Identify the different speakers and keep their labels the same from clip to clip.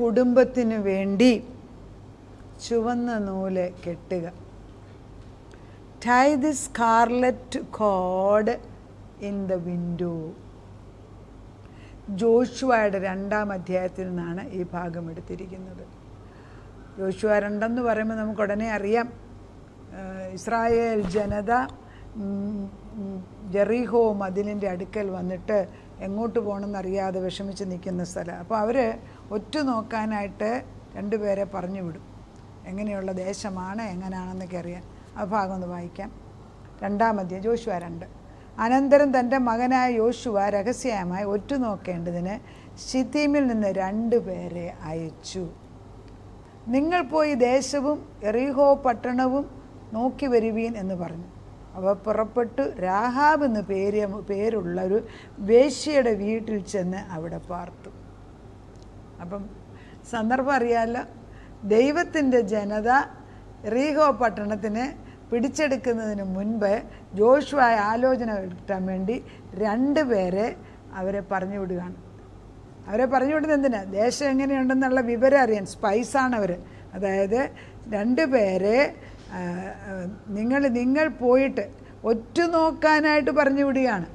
Speaker 1: കുടുംബത്തിനു വേണ്ടി ചുവന്ന നൂല് കെട്ടുക. Tie the scarlet cord in the window. ജോഷുവയുടെ 2-ാം അധ്യായത്തിൽ നിന്നാണ് ഈ ഭാഗം എടുത്തിരിക്കുന്നത്. ജോഷുവ 2 പറയുമ്പോൾ നമുക്ക് ഉടനെ അറിയാം, ഇസ്രായേൽ ജനത ജെറീഹോ മതിലിൻ്റെ അടുക്കൽ വന്നിട്ട് എങ്ങോട്ട് പോകണമെന്നറിയാതെ വിഷമിച്ച് നിൽക്കുന്ന സ്ഥലം. അപ്പോൾ അവർ ഒറ്റ നോക്കാനായിട്ട് 2 പേരെ പറഞ്ഞു വിടും, എങ്ങനെയുള്ള ദേശമാണ് എങ്ങനെയാണെന്നൊക്കെ അറിയാൻ. ആ ഭാഗം ഒന്ന് വായിക്കാം. 2-ാം അധ്യായം ജോഷുവ 2. അനന്തരം തൻ്റെ മകനായ യോശുവ രഹസ്യമായി ഒറ്റ നോക്കേണ്ടതിന് ശിത്തീമിൽ നിന്ന് 2 പേരെ അയച്ചു. നിങ്ങൾ പോയി ദേശവും യെരിഹോ പട്ടണവും നോക്കി വരുവീൻ എന്ന് പറഞ്ഞു. അവ പുറപ്പെട്ടു രാഹാബ് എന്ന് പേരുള്ള ഒരു വേശ്യയുടെ വീട്ടിൽ ചെന്ന് അവിടെ പാർത്തു. അപ്പം സന്ദർഭം അറിയാമല്ലോ, ദൈവത്തിൻ്റെ ജനത യെരിഹോ പട്ടണത്തിന് പിടിച്ചെടുക്കുന്നതിന് മുൻപ് ജോഷുവ ആലോചന കിട്ടാൻ വേണ്ടി 2 പേരെ അവരെ പറഞ്ഞു വിടുകയാണ്. അവരെ പറഞ്ഞു വിടുന്നത് എന്തിനാ? ദേശം എങ്ങനെയുണ്ടെന്നുള്ള വിവരം അറിയാൻ. സ്പൈസാണ് അവർ. അതായത് 2 പേരെ നിങ്ങൾ പോയിട്ട് ഒറ്റ നോക്കാനായിട്ട് പറഞ്ഞു വിടുകയാണ്.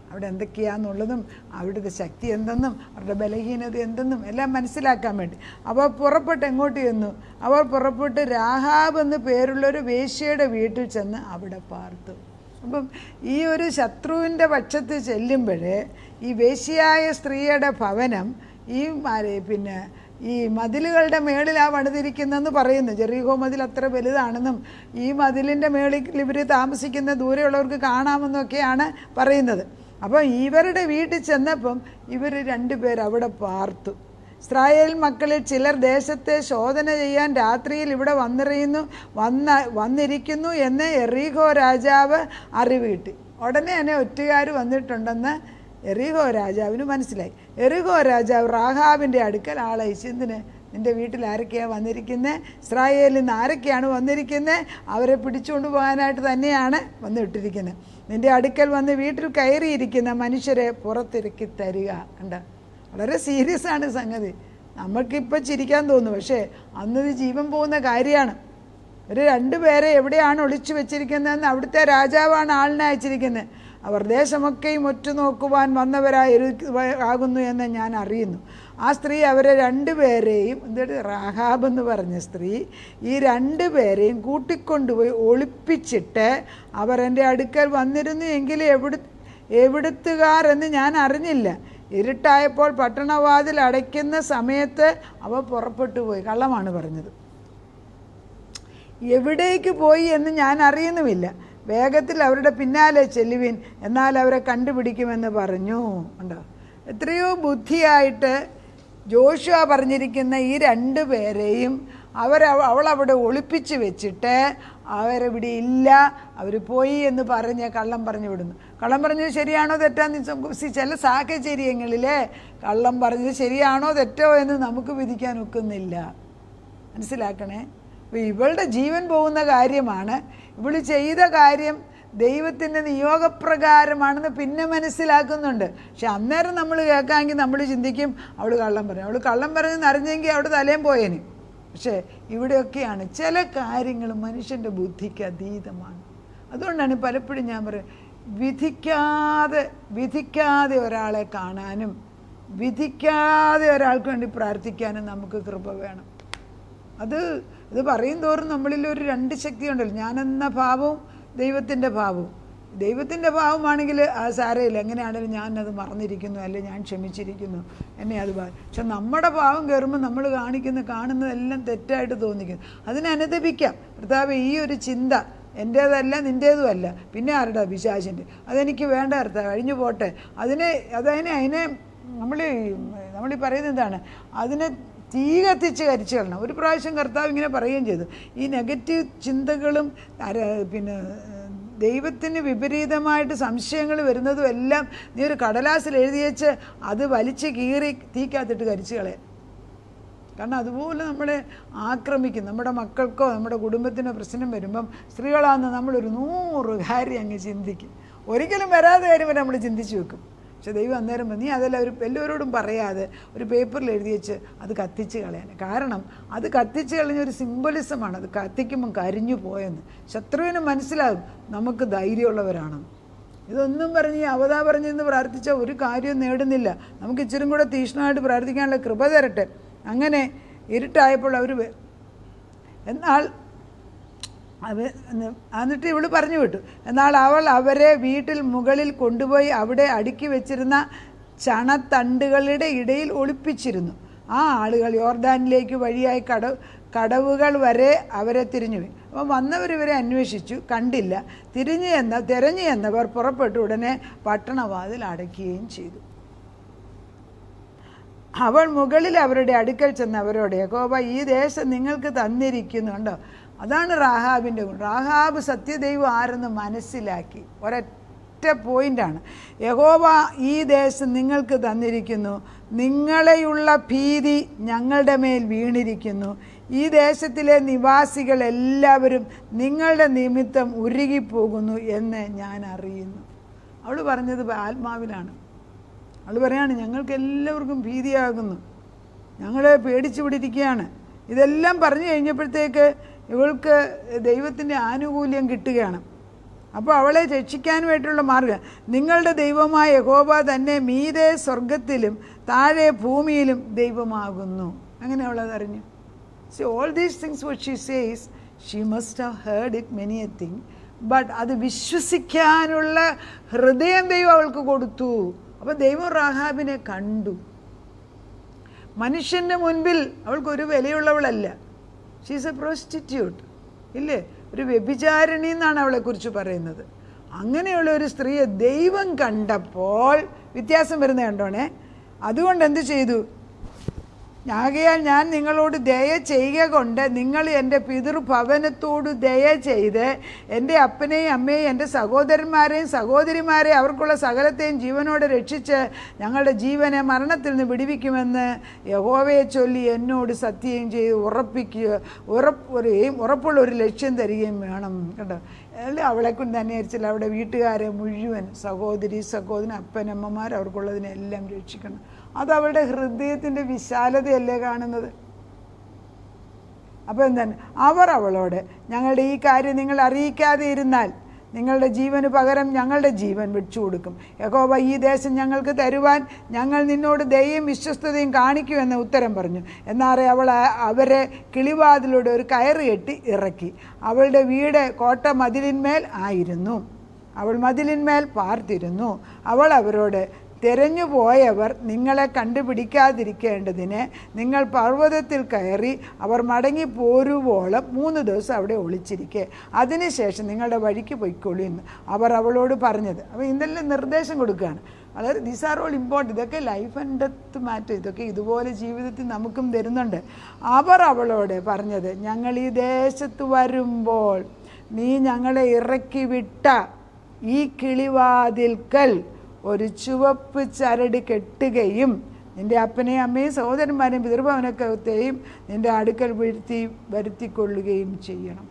Speaker 1: അവിടെ എന്തൊക്കെയാണെന്നുള്ളതും അവിടുത്തെ ശക്തി എന്തെന്നും അവരുടെ ബലഹീനത എന്തെന്നും എല്ലാം മനസ്സിലാക്കാൻ വേണ്ടി അവർ പുറപ്പെട്ട് എങ്ങോട്ട് ചെന്നു? അവർ പുറപ്പെട്ട് രാഹാബ് എന്ന് പേരുള്ളൊരു വേശ്യയുടെ വീട്ടിൽ ചെന്ന് അവിടെ പാർത്തു. അപ്പം ഈ ഒരു ശത്രുവിൻ്റെ പക്ഷത്ത് ചെല്ലുമ്പോഴേ ഈ വേശ്യയായ സ്ത്രീയുടെ ഭവനം ഈ മതിലുകളുടെ മേളിലാണ് പണിതിരിക്കുന്നതെന്ന് പറയുന്നു. ജെറീഹോ മതിൽ അത്ര വലുതാണെന്നും ഈ മതിലിൻ്റെ മേളിൽ ഇവർ താമസിക്കുന്ന ദൂരെയുള്ളവർക്ക് കാണാമെന്നൊക്കെയാണ് പറയുന്നത്. അപ്പം ഇവരുടെ വീട്ടിൽ ചെന്നപ്പം ഇവർ 2 പേർ അവിടെ പാർത്തു. ഇസ്രായേൽ മക്കളിൽ ചിലർ ദേശത്തെ ശോധന ചെയ്യാൻ രാത്രിയിൽ ഇവിടെ വന്നിരിക്കുന്നു എന്ന് യെരിഹോ രാജാവ് അറിവ് കിട്ടി. ഉടനെ തന്നെ ഒറ്റുകാർ വന്നിട്ടുണ്ടെന്ന് യെരിഹോ രാജാവിന് മനസ്സിലായി. യെരിഹോ രാജാവ് റാഹാബിൻ്റെ അടുക്കൽ ആളയച്ചു. എന്തിന്? നിൻ്റെ വീട്ടിൽ ആരൊക്കെയാണ് വന്നിരിക്കുന്നത്? ഇസ്രായേലിൽ നിന്ന് ആരൊക്കെയാണ് വന്നിരിക്കുന്നത്? അവരെ പിടിച്ചുകൊണ്ട് പോകാനായിട്ട് തന്നെയാണ് വന്നിട്ടിരിക്കുന്നത്. നിൻ്റെ അടുക്കൽ വന്ന് വീട്ടിൽ കയറിയിരിക്കുന്ന മനുഷ്യരെ പുറത്തിറക്കി തരിക. കണ്ട, വളരെ സീരിയസ് ആണ് സംഗതി. നമുക്കിപ്പോൾ ചിരിക്കാൻ തോന്നും, പക്ഷേ അന്നത് ജീവൻ പോകുന്ന കാര്യമാണ്. ഒരു 2 പേരെ എവിടെയാണ് ഒളിച്ചു വെച്ചിരിക്കുന്നതെന്ന് അവിടുത്തെ രാജാവാണ് ആളിനെ അയച്ചിരിക്കുന്നത്. അവർ ദേശമൊക്കെയും ഒറ്റുനോക്കുവാൻ വന്നവരാകുന്നു എന്ന് ഞാൻ അറിയുന്നു. ആ സ്ത്രീ അവരെ 2 പേരെയും, റാഹാബ് എന്ന് പറഞ്ഞ സ്ത്രീ ഈ 2 പേരെയും കൂട്ടിക്കൊണ്ടുപോയി ഒളിപ്പിച്ചിട്ട് അവർ എൻ്റെ അടുക്കൽ വന്നിരുന്നു എങ്കിൽ എവിടുത്തുകാർ എന്ന് ഞാൻ അറിഞ്ഞില്ല. ഇരുട്ടായപ്പോൾ പട്ടണവാതിൽ അടയ്ക്കുന്ന സമയത്ത് അവ പുറപ്പെട്ടു പോയി. കള്ളമാണ് പറഞ്ഞത്. എവിടേക്ക് പോയി എന്ന് ഞാൻ അറിയുന്നുമില്ല. വേഗത്തിൽ അവരുടെ പിന്നാലെ ചെല്ലുവിൻ, എന്നാൽ അവരെ കണ്ടുപിടിക്കുമെന്ന് പറഞ്ഞു. ഉണ്ടോ? എത്രയോ ബുദ്ധിയായിട്ട് ജോഷുവ പറഞ്ഞിരിക്കുന്ന ഈ 2 പേരെയും അവളവിടെ ഒളിപ്പിച്ച് വെച്ചിട്ട് അവരെവിടെ ഇല്ല, അവർ പോയി എന്ന് പറഞ്ഞ് കള്ളം പറഞ്ഞു വിടുന്നു. കള്ളം പറഞ്ഞത് ശരിയാണോ തെറ്റാന്ന് ചില സാഹചര്യങ്ങളിൽ കള്ളം പറഞ്ഞത് ശരിയാണോ തെറ്റോ എന്ന് നമുക്ക് വിധിക്കാൻ ഒക്കുന്നില്ല. മനസ്സിലാക്കണേ. അപ്പോൾ ഇവളുടെ ജീവൻ പോകുന്ന കാര്യമാണ്. ഇവൾ ചെയ്ത കാര്യം ദൈവത്തിൻ്റെ നിയോഗപ്രകാരമാണെന്ന് പിന്നെ മനസ്സിലാക്കുന്നുണ്ട്. പക്ഷെ അന്നേരം നമ്മൾ കേൾക്കാമെങ്കിൽ നമ്മൾ ചിന്തിക്കും അവൾ കള്ളം പറയും. അവൾ കള്ളം പറഞ്ഞെന്ന് അറിഞ്ഞെങ്കിൽ അവിടെ തലയും പോയേന്. പക്ഷേ ഇവിടെയൊക്കെയാണ് ചില കാര്യങ്ങൾ മനുഷ്യൻ്റെ ബുദ്ധിക്ക് അതീതമാണ്. അതുകൊണ്ടാണ് പലപ്പോഴും ഞാൻ പറയും, വിധിക്കാതെ ഒരാളെ കാണാനും വിധിക്കാതെ ഒരാൾക്ക് വേണ്ടി പ്രാർത്ഥിക്കാനും നമുക്ക് കൃപ വേണം. ഇത് പറയും തോറും നമ്മളിൽ ഒരു 2 ശക്തിയുണ്ടല്ലോ, ഞാനെന്ന ഭാവവും ദൈവത്തിൻ്റെ ഭാവവും. ദൈവത്തിൻ്റെ ഭാവമാണെങ്കിൽ അത് സാരമില്ല, എങ്ങനെയാണെങ്കിലും ഞാനത് മറന്നിരിക്കുന്നു, അല്ലെങ്കിൽ ഞാൻ ക്ഷമിച്ചിരിക്കുന്നു, എന്നെ അത് പക്ഷെ നമ്മുടെ ഭാവം കയറുമ്പോൾ നമ്മൾ കാണുന്നതെല്ലാം തെറ്റായിട്ട് തോന്നിക്കുന്നു. അതിനെ അനുദപിക്കാം. കർത്താവേ, ഈ ഒരു ചിന്ത എൻ്റേതല്ല നിൻ്റേതുമല്ല, പിന്നെ ആരുടെ? പിശാചിൻ്റെ. അതെനിക്ക് വേണ്ട കർത്താവ്, കഴിഞ്ഞു പോട്ടെ. അതിനെ നമ്മൾ പറയുന്നത് എന്താണ്? അതിനെ തീ കത്തിച്ച് കരിച്ചു കളണം. ഒരു പ്രാവശ്യം കർത്താവ് ഇങ്ങനെ പറയുകയും ചെയ്തു, ഈ നെഗറ്റീവ് ചിന്തകളും ദൈവത്തിന് വിപരീതമായിട്ട് സംശയങ്ങൾ വരുന്നതും എല്ലാം നീ ഒരു കടലാസിൽ എഴുതി വെച്ച് അത് വലിച്ച് കീറി തീക്കകത്തിട്ട് കരിച്ചു കളയാം. കാരണം അതുപോലെ നമ്മളെ ആക്രമിക്കും. നമ്മുടെ മക്കൾക്കോ നമ്മുടെ കുടുംബത്തിനോ പ്രശ്നം വരുമ്പം സ്ത്രീകളാണെന്ന് നമ്മളൊരു 100 കാര്യം അങ്ങ് ചിന്തിക്കും. ഒരിക്കലും വരാതെ കാര്യം വരെ നമ്മൾ ചിന്തിച്ച് വെക്കും. പക്ഷെ ദൈവം അന്നേരം നീ അതെല്ലാം എല്ലാവരോടും പറയാതെ ഒരു പേപ്പറിൽ എഴുതി വെച്ച് അത് കത്തിച്ച് കളയാൻ. കാരണം അത് കത്തിച്ച് കളഞ്ഞൊരു സിംബലിസമാണ്. അത് കത്തിക്കുമ്പം കരിഞ്ഞു പോയെന്ന് ശത്രുവിന് മനസ്സിലാകും നമുക്ക് ധൈര്യമുള്ളവരാണെന്ന്. ഇതൊന്നും പറഞ്ഞ് അവതാ പറഞ്ഞെന്ന് പ്രാർത്ഥിച്ചാൽ ഒരു കാര്യവും നേടുന്നില്ല. നമുക്ക് ഇച്ചിരും കൂടെ തീക്ഷ്ണമായിട്ട് പ്രാർത്ഥിക്കാനുള്ള കൃപ തരട്ടെ. അങ്ങനെ ഇരുട്ടായപ്പോൾ അവർ എന്നാൽ എന്നിട്ട് ഇവള് പറഞ്ഞു വിട്ടു. എന്നാൽ അവൾ അവരെ വീട്ടിൽ മുകളിൽ കൊണ്ടുപോയി അവിടെ അടുക്കി വെച്ചിരുന്ന ചണത്തണ്ടുകളുടെ ഇടയിൽ ഒളിപ്പിച്ചിരുന്നു. ആ ആളുകൾ യോർദാനിലേക്ക് വഴിയായി കടവുകൾ വരെ അവരെ തിരിഞ്ഞുപോയി. അപ്പം വന്നവർ ഇവരെ അന്വേഷിച്ചു, കണ്ടില്ല. തിരഞ്ഞു എന്നവർ പുറപ്പെട്ടു ഉടനെ പട്ടണവാതിൽ അടയ്ക്കുകയും ചെയ്തു. അവൾ മുകളിൽ അവരുടെ അടുക്കൽ ചെന്ന് അവരോട്, യഹോവ ഈ ദേശം നിങ്ങൾക്ക് തന്നിരിക്കുന്നു. കണ്ടോ, അതാണ് റാഹാബിൻ്റെ ഗുണം. റാഹാബ് സത്യദൈവം ആരെന്ന് മനസ്സിലാക്കി. ഒരൊറ്റ പോയിൻ്റാണ്, യഹോവ ഈ ദേശം നിങ്ങൾക്ക് തന്നിരിക്കുന്നു, നിങ്ങളെയുള്ള ഭീതി ഞങ്ങളുടെ മേൽ വീണിരിക്കുന്നു. ഈ ദേശത്തിലെ നിവാസികൾ എല്ലാവരും നിങ്ങളുടെ നിമിത്തം ഉരുകിപ്പോകുന്നു എന്ന് ഞാൻ അറിയുന്നു. അവൾ പറഞ്ഞത് ആത്മാവിലാണ്. അവൾ പറയാണ്, ഞങ്ങൾക്ക് എല്ലാവർക്കും ഭീതിയാകുന്നു, ഞങ്ങളെ പേടിച്ചു പിടിക്കുകയാണ്. ഇതെല്ലാം പറഞ്ഞു കഴിഞ്ഞപ്പോഴത്തേക്ക് ഇവൾക്ക് ദൈവത്തിൻ്റെ ആനുകൂല്യം കിട്ടുകയാണ്. അപ്പോൾ അവളെ രക്ഷിക്കാനുമായിട്ടുള്ള മാർഗ്ഗം, നിങ്ങളുടെ ദൈവമായ യഹോവ തന്നെ മീതെ സ്വർഗത്തിലും താഴെ ഭൂമിയിലും ദൈവമാകുന്നു. അങ്ങനെ അവളതറിഞ്ഞു. So all these things what she says, she must have heard it many a thing, but അത് വിശ്വസിക്കാനുള്ള ഹൃദയം ദൈവം അവൾക്ക് കൊടുത്തു. അപ്പോൾ ദൈവം റാഹാബിനെ കണ്ടു. മനുഷ്യൻ്റെ മുൻപിൽ അവൾക്കൊരു വിലയുള്ളവളല്ല. ഷീസ് എ പ്രോസ്റ്റിറ്റ്യൂട്ട്, ഇല്ലേ, ഒരു വ്യഭിചാരിണി എന്നാണ് അവളെക്കുറിച്ച് പറയുന്നത്. അങ്ങനെയുള്ള ഒരു സ്ത്രീയെ ദൈവം കണ്ടപ്പോൾ വ്യത്യാസം വരുന്നത് കണ്ടോണേ. അതുകൊണ്ട് എന്ത് ചെയ്തു? ആകയാൽ ഞാൻ നിങ്ങളോട് ദയ ചെയ്യുക കൊണ്ട് നിങ്ങൾ എൻ്റെ പിതൃഭവനത്തോട് ദയ ചെയ്ത് എൻ്റെ അപ്പനെയും അമ്മയെയും എൻ്റെ സഹോദരന്മാരെയും സഹോദരിമാരെയും അവർക്കുള്ള സകലത്തെയും ജീവനോടെ രക്ഷിച്ച് ഞങ്ങളുടെ ജീവനെ മരണത്തിൽ നിന്ന് വിടുവിക്കുമെന്ന് യഹോവയെ ചൊല്ലി എന്നോട് സത്യം ചെയ്ത് ഉറപ്പുള്ള ഒരു ലക്ഷ്യം തരികയും വേണം. കേട്ടോ, അവളെക്കൊണ്ട് തന്നെ ആയിരിച്ചില്ല, അവിടെ വീട്ടുകാരെ മുഴുവൻ സഹോദരൻ അപ്പനമ്മമാർ അവർക്കുള്ളതിനെല്ലാം രക്ഷിക്കണം. അതവളുടെ ഹൃദയത്തിൻ്റെ വിശാലതയല്ലേ കാണുന്നത്. അപ്പോൾ എന്താണ്, അവർ അവളോട്, ഞങ്ങളുടെ ഈ കാര്യം നിങ്ങൾ അറിയിക്കാതെ ഇരുന്നാൽ നിങ്ങളുടെ ജീവന് പകരം ഞങ്ങളുടെ ജീവൻ വെച്ചു കൊടുക്കും. യഹോവ ഈ ദേശം ഞങ്ങൾക്ക് തരുവാൻ ഞങ്ങൾ നിന്നോട് ദയയും വിശ്വസ്തതയും കാണിക്കുമെന്ന് ഉത്തരം പറഞ്ഞു. എന്നാറെ അവൾ അവരെ കിളിവാതിലൂടെ ഒരു കയറ് കെട്ടി ഇറക്കി. അവളുടെ വീട് കോട്ട മതിലിന്മേൽ ആയിരുന്നു. അവൾ മതിലിന്മേൽ പാർത്തിരുന്നു. അവൾ അവരോട്, തിരഞ്ഞു പോയവർ നിങ്ങളെ കണ്ടുപിടിക്കാതിരിക്കേണ്ടതിന് നിങ്ങൾ പർവ്വതത്തിൽ കയറി അവർ മടങ്ങി പോരുവോളം 3 ദിവസം അവിടെ ഒളിച്ചിരിക്കെ, അതിനുശേഷം നിങ്ങളുടെ വഴിക്ക് പൊയ്ക്കൊള്ളൂ എന്ന് അവർ അവളോട് പറഞ്ഞത്. അപ്പോൾ ഇതെല്ലാം നിർദ്ദേശം കൊടുക്കുകയാണ്. വളരെ ദീസ് ആർ ഓൾ ഇമ്പോർട്ടൻ്റ്. ഇതൊക്കെ ലൈഫ് ആൻഡ് ഡെത്ത് മാറ്റർ. ഇതൊക്കെ ഇതുപോലെ ജീവിതത്തിൽ നമുക്കും തരുന്നുണ്ട്. അവർ അവളോട് പറഞ്ഞത്, ഞങ്ങൾ ഈ ദേശത്ത് വരുമ്പോൾ നീ ഞങ്ങളെ ഇറക്കി വിട്ട ഈ കിളിവാതിൽക്കൽ ഒരു ചുവപ്പ് ചരട് കെട്ടുകയും നിൻ്റെ അപ്പനെയും അമ്മയും സഹോദരന്മാരെയും പിതൃഭവനത്തെയും നിൻ്റെ അടുക്കൽ വരുത്തിക്കൊള്ളുകയും ചെയ്യണം.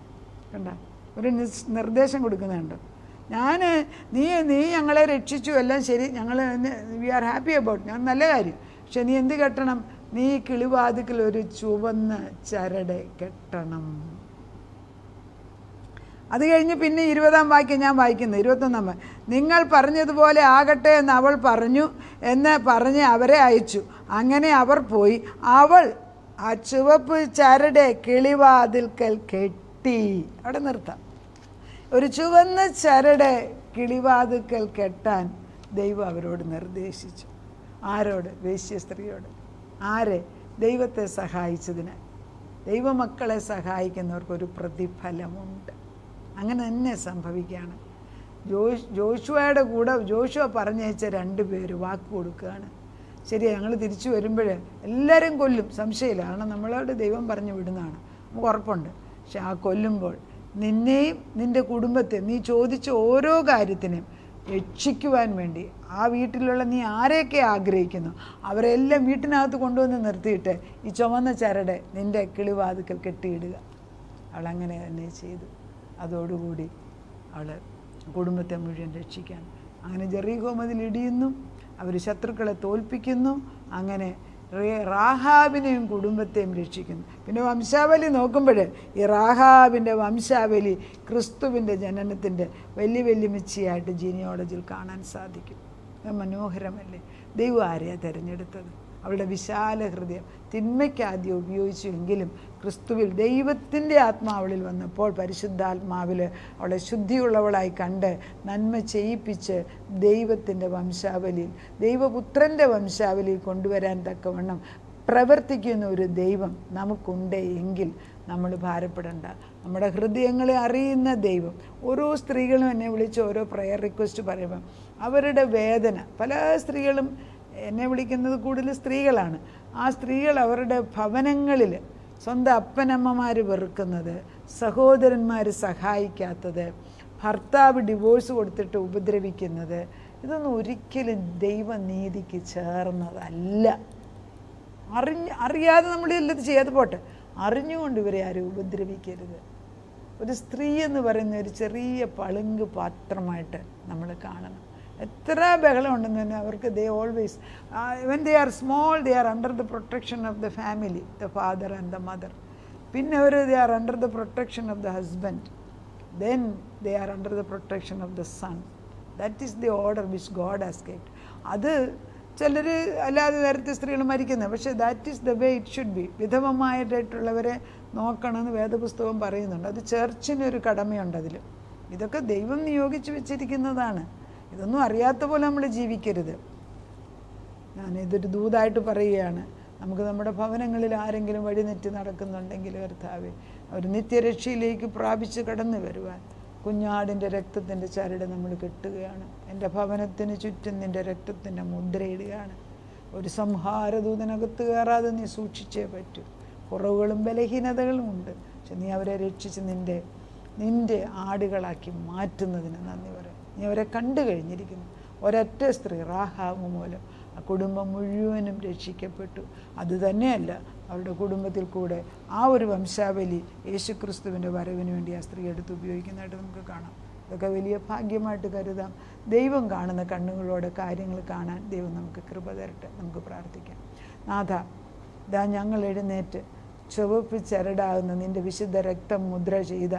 Speaker 1: കണ്ട, ഒരു നിർദ്ദേശം കൊടുക്കുന്നുണ്ട്. നീ ഞങ്ങളെ രക്ഷിച്ചു, എല്ലാം ശരി, ഞങ്ങൾ വി ആർ ഹാപ്പി അബൌട്ട്, ഞാൻ നല്ല കാര്യം. പക്ഷെ നീ എന്ത് കെട്ടണം? നീ കിളിവാതിക്കൽ ഒരു ചുവന്ന ചരട് കെട്ടണം. അത് കഴിഞ്ഞ് പിന്നെ 20-ാം വാക്യം ഞാൻ വായിക്കുന്നത്. 21-ാം വാക്യം, നിങ്ങൾ പറഞ്ഞതുപോലെ ആകട്ടെ എന്ന് അവൾ പറഞ്ഞു എന്ന് പറഞ്ഞ് അവരെ അയച്ചു. അങ്ങനെ അവർ പോയി. അവൾ ആ ചുവപ്പ് ചരട് കിളിവാതിൽക്കൽ കെട്ടി. അവിടെ നിർത്താം. ഒരു ചുവന്ന ചരട് കിളിവാതിൽക്കൽ കെട്ടാൻ ദൈവം അവരോട് നിർദ്ദേശിച്ചു. ആരോട്? വേശ്യസ്ത്രീയോട്. ആരെ? ദൈവത്തെ സഹായിച്ചതിന്. ദൈവമക്കളെ സഹായിക്കുന്നവർക്കൊരു പ്രതിഫലമുണ്ട്. അങ്ങനെ തന്നെ സംഭവിക്കുകയാണ്. ജോഷുവയുടെ കൂടെ ജോഷുവ പറഞ്ഞയച്ച 2 പേര് വാക്ക് കൊടുക്കുകയാണ്. ശരിയാ, ഞങ്ങൾ തിരിച്ചു വരുമ്പോൾ എല്ലാവരും കൊല്ലും, സംശയമില്ല. കാരണം നമ്മളോട് ദൈവം പറഞ്ഞു വിടുന്നതാണ്, നമുക്ക് ഉറപ്പുണ്ട്. പക്ഷെ ആ കൊല്ലുമ്പോൾ നിന്നെയും നിൻ്റെ കുടുംബത്തെ നീ ചോദിച്ച ഓരോ കാര്യത്തിനും രക്ഷിക്കുവാൻ വേണ്ടി ആ വീട്ടിലുള്ള നീ ആരെയൊക്കെ ആഗ്രഹിക്കുന്നു അവരെല്ലാം വീട്ടിനകത്ത് കൊണ്ടുവന്ന് നിർത്തിയിട്ട് ഈ ചുവന്ന ചരട് നിൻ്റെ കിളിവാതിക്കൽ കെട്ടിയിടുക. അവളങ്ങനെ തന്നെ ചെയ്തു. അതോടുകൂടി അവൾ കുടുംബത്തെ മുഴുവൻ രക്ഷിക്കാൻ. അങ്ങനെ ജെറീകോ മതിൽ ഇടിയുന്നു. അവർ ശത്രുക്കളെ തോൽപ്പിക്കുന്നു. അങ്ങനെ റാഹാബിനെയും കുടുംബത്തെയും രക്ഷിക്കുന്നു. പിന്നെ വംശാവലി നോക്കുമ്പോൾ ഈ റാഹാബിൻ്റെ വംശാവലി ക്രിസ്തുവിൻ്റെ ജനനത്തിൻ്റെ വലിയ വെല്ലുമിച്ചിയായിട്ട് ജീനിയോളജിയിൽ കാണാൻ സാധിക്കും. മനോഹരമല്ലേ? ദൈവം ആരെയാണ് തിരഞ്ഞെടുത്തത്? അവളുടെ വിശാല ഹൃദയം തിന്മയ്ക്ക് ആദ്യം ഉപയോഗിച്ചുവെങ്കിലും ക്രിസ്തുവിൽ ദൈവത്തിൻ്റെ ആത്മാവളിൽ വന്നപ്പോൾ പരിശുദ്ധാത്മാവിൽ അവളെ ശുദ്ധിയുള്ളവളായി കണ്ട് നന്മ ചെയ്യിപ്പിച്ച് ദൈവത്തിൻ്റെ വംശാവലിയിൽ, ദൈവപുത്രൻ്റെ വംശാവലിയിൽ കൊണ്ടുവരാൻ തക്കവണ്ണം പ്രവർത്തിക്കുന്ന ഒരു ദൈവം നമുക്കുണ്ട് എങ്കിൽ നമ്മൾ ഭാരപ്പെടേണ്ട. നമ്മുടെ ഹൃദയങ്ങളെ അറിയുന്ന ദൈവം. ഓരോ സ്ത്രീകളും എന്നെ വിളിച്ച് ഓരോ പ്രയർ റിക്വസ്റ്റ് പറയുമ്പം അവരുടെ വേദന, പല സ്ത്രീകളും എന്നെ വിളിക്കുന്നത് കൂടുതൽ സ്ത്രീകളാണ്. ആ സ്ത്രീകൾ അവരുടെ ഭവനങ്ങളിൽ സ്വന്തം അപ്പനമ്മമാർ വെറുക്കുന്നത്, സഹോദരന്മാർ സഹായിക്കാത്തത്, ഭർത്താവ് ഡിവോഴ്സ് കൊടുത്തിട്ട് ഉപദ്രവിക്കുന്നത്, ഇതൊന്നും ഒരിക്കലും ദൈവനീതിക്ക് ചേർന്നതല്ല. അറിയാതെ നമ്മളെല്ലാം ചെയ്യാതെ പോട്ടെ, അറിഞ്ഞുകൊണ്ട് ഇവരെ ആരും ഉപദ്രവിക്കരുത്. ഒരു സ്ത്രീ എന്ന് പറയുന്ന ഒരു ചെറിയ പളുങ്ക് പാത്രമായിട്ട് നമ്മൾ കാണണം. എത്ര ബഹളം ഉണ്ടെന്ന് തന്നെ അവർക്ക് they always when they are small they are under the protection of the family, the father and the mother. പിന്നെ അവർ they are under the protection of the husband, then they are under the protection of the son. That is the order which God has kept. അത് ചിലർ അല്ലാതെ നേരത്തെ സ്ത്രീകൾ മരിക്കുന്നത്, പക്ഷേ that is the way it should be. വിധവമായിട്ടുള്ളവരെ നോക്കണമെന്ന് വേദപുസ്തകം പറയുന്നുണ്ട്. അത് ചർച്ചിനൊരു കടമയുണ്ട് അതിൽ. ഇതൊക്കെ ദൈവം നിയോഗിച്ച് വെച്ചിരിക്കുന്നതാണ്. ഇതൊന്നും അറിയാത്ത പോലെ നമ്മൾ ജീവിക്കരുത്. ഞാനിതൊരു ദൂതായിട്ട് പറയുകയാണ്. നമുക്ക് നമ്മുടെ ഭവനങ്ങളിൽ ആരെങ്കിലും വഴിതെറ്റി നടക്കുന്നുണ്ടെങ്കിൽ കർത്താവേ, അവർ നിത്യരക്ഷയിലേക്ക് പ്രാപിച്ച് കടന്നു വരുവാൻ കുഞ്ഞാടിൻ്റെ രക്തത്തിൻ്റെ ചരട് നമ്മൾ കെട്ടുകയാണ്. എൻ്റെ ഭവനത്തിന് ചുറ്റും നിൻ്റെ രക്തത്തിൻ്റെ മുദ്രയിടുകയാണ്. ഒരു സംഹാരദൂതനകത്ത് കയറാതെ നീ സൂക്ഷിച്ചേ പറ്റൂ. കുറവുകളും ബലഹീനതകളും ഉണ്ട്, പക്ഷെ നീ അവരെ രക്ഷിച്ച് നിൻ്റെ ആടുകളാക്കി മാറ്റുന്നതിന് നന്ദി പറയാം. നീ അവരെ കണ്ടു കഴിഞ്ഞിരിക്കുന്നു. ഒരൊറ്റ സ്ത്രീ റാഹാബ് മൂലം ആ കുടുംബം മുഴുവനും രക്ഷിക്കപ്പെട്ടു. അതുതന്നെയല്ല, അവരുടെ കുടുംബത്തിൽ കൂടെ ആ ഒരു വംശാവലി യേശുക്രിസ്തുവിൻ്റെ വരവിന് വേണ്ടി ആ സ്ത്രീ എടുത്ത് ഉപയോഗിക്കുന്നതായിട്ട് നമുക്ക് കാണാം. ഇതൊക്കെ വലിയ ഭാഗ്യമായിട്ട് കരുതാം. ദൈവം കാണുന്ന കണ്ണുകളോടെ കാര്യങ്ങൾ കാണാൻ ദൈവം നമുക്ക് കൃപ തരട്ടെ. നമുക്ക് പ്രാർത്ഥിക്കാം. നാഥ, ഇതാ ഞങ്ങൾ എഴുന്നേറ്റ് ചുവപ്പ് ചരടാകുന്ന നിൻ്റെ വിശുദ്ധ രക്തം മുദ്ര ചെയ്ത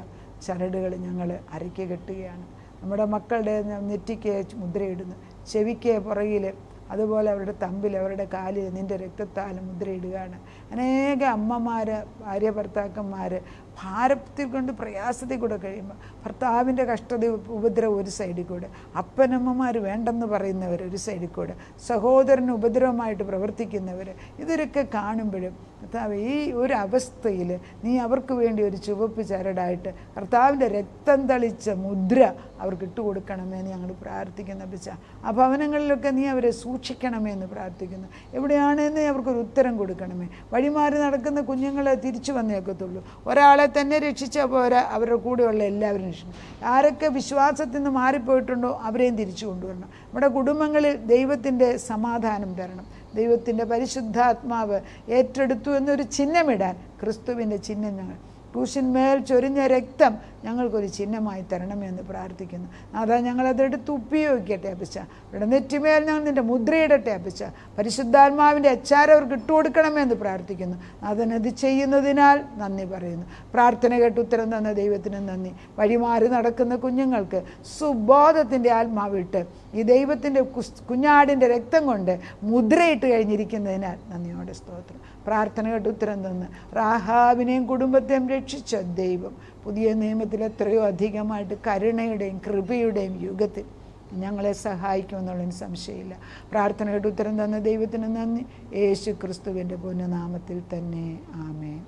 Speaker 1: ചരടുകൾ ഞങ്ങൾ അരയ്ക്ക് കെട്ടുകയാണ്. നമ്മുടെ മക്കളുടെ നെറ്റിക്ക് മുദ്രയിടുന്നു, ചെവിക്ക് പുറകിൽ, അതുപോലെ അവരുടെ തമ്പിൽ, അവരുടെ കാലിൽ നിൻ്റെ രക്തത്താൽ മുദ്രയിടുകയാണ്. അനേക അമ്മമാർ, ഭാര്യ ഭർത്താക്കന്മാർ ഭാരത്തിൽ കൊണ്ട് പ്രയാസത്തിൽ കൂടെ കഴിയുമ്പോൾ ഭർത്താവിൻ്റെ കഷ്ടത ഉപദ്രവം ഒരു സൈഡിൽ കൂടെ, അപ്പനമ്മമാർ വേണ്ടെന്ന് പറയുന്നവർ ഒരു സൈഡിൽ കൂടെ, സഹോദരന് ഉപദ്രവമായിട്ട് പ്രവർത്തിക്കുന്നവർ, ഇതൊക്കെ കാണുമ്പോഴും കർത്താവ് ഈ ഒരു അവസ്ഥയിൽ നീ അവർക്ക് വേണ്ടി ഒരു ചുവപ്പ് ചരടായിട്ട് കർത്താവിൻ്റെ രക്തം തളിച്ച മുദ്ര അവർക്ക് ഇട്ടുകൊടുക്കണമേ എന്ന് ഞങ്ങൾ പ്രാർത്ഥിക്കുന്ന പിച്ച. ആ ഭവനങ്ങളിലൊക്കെ നീ അവരെ സൂക്ഷിക്കണമേ എന്ന് പ്രാർത്ഥിക്കുന്നു. എവിടെയാണെന്ന് അവർക്കൊരു ഉത്തരം കൊടുക്കണമേ. വഴിമാറി നടക്കുന്ന കുഞ്ഞുങ്ങളെ തിരിച്ചു വന്നേക്കത്തുള്ളൂ. ഒരാളെ തന്നെ രക്ഷിച്ചാൽ പോരാ, അവരുടെ കൂടെയുള്ള എല്ലാവരും രക്ഷിക്കണം. ആരൊക്കെ വിശ്വാസത്തിൽ നിന്ന് മാറിപ്പോയിട്ടുണ്ടോ അവരെയും തിരിച്ചു കൊണ്ടുവരണം. നമ്മുടെ കുടുംബങ്ങളിൽ ദൈവത്തിൻ്റെ സമാധാനം തരണം. ദൈവത്തിൻ്റെ പരിശുദ്ധാത്മാവ് ഏറ്റെടുത്തു എന്നൊരു ചിഹ്നമിടാൻ ക്രിസ്തുവിൻ്റെ ചിഹ്നം ഞങ്ങൾ, ക്രൂശിന്മേൽ ചൊരിഞ്ഞ രക്തം ഞങ്ങൾക്കൊരു ചിഹ്നമായി തരണമെന്ന് പ്രാർത്ഥിക്കുന്നു. അതാ ഞങ്ങളതെടുത്ത് ഉപയോഗിക്കട്ടെ അപ്പച്ച. ഇവിടെ നെറ്റിമേൽ ഞങ്ങൾ നിൻ്റെ മുദ്രയിടട്ടെ അപ്പച്ച. പരിശുദ്ധാത്മാവിൻ്റെ അച്ചാരം അവർക്ക് ഇട്ടുകൊടുക്കണമെന്ന് പ്രാർത്ഥിക്കുന്നു. അതിനത് ചെയ്യുന്നതിനാൽ നന്ദി പറയുന്നു. പ്രാർത്ഥന കേട്ട് ഉത്തരം തന്ന ദൈവത്തിന് നന്ദി. വഴിമാറി നടക്കുന്ന കുഞ്ഞുങ്ങൾക്ക് സുബോധത്തിൻ്റെ ആത്മാവിട്ട് ഈ ദൈവത്തിൻ്റെ കുഞ്ഞാടിൻ്റെ രക്തം കൊണ്ട് മുദ്രയിട്ട് കഴിഞ്ഞിരിക്കുന്നതിനാൽ നന്ദിയോടെ സ്തോത്രം. പ്രാർത്ഥന കേട്ട് ഉത്തരം തന്ന് റാഹാബിനെയും കുടുംബത്തെയും രക്ഷിച്ച ദൈവം പുതിയ നിയമത്തിൽ എത്രയോ അധികമായിട്ട് കരുണയുടെയും കൃപയുടെയും യുഗത്തിൽ ഞങ്ങളെ സഹായിക്കുമെന്നുള്ളതിന് സംശയമില്ല. പ്രാർത്ഥന കേട്ട് ഉത്തരം തന്ന ദൈവത്തിന് നന്ദി. യേശു ക്രിസ്തുവിൻ്റെ പുണ്യനാമത്തിൽ തന്നെ ആമേൻ.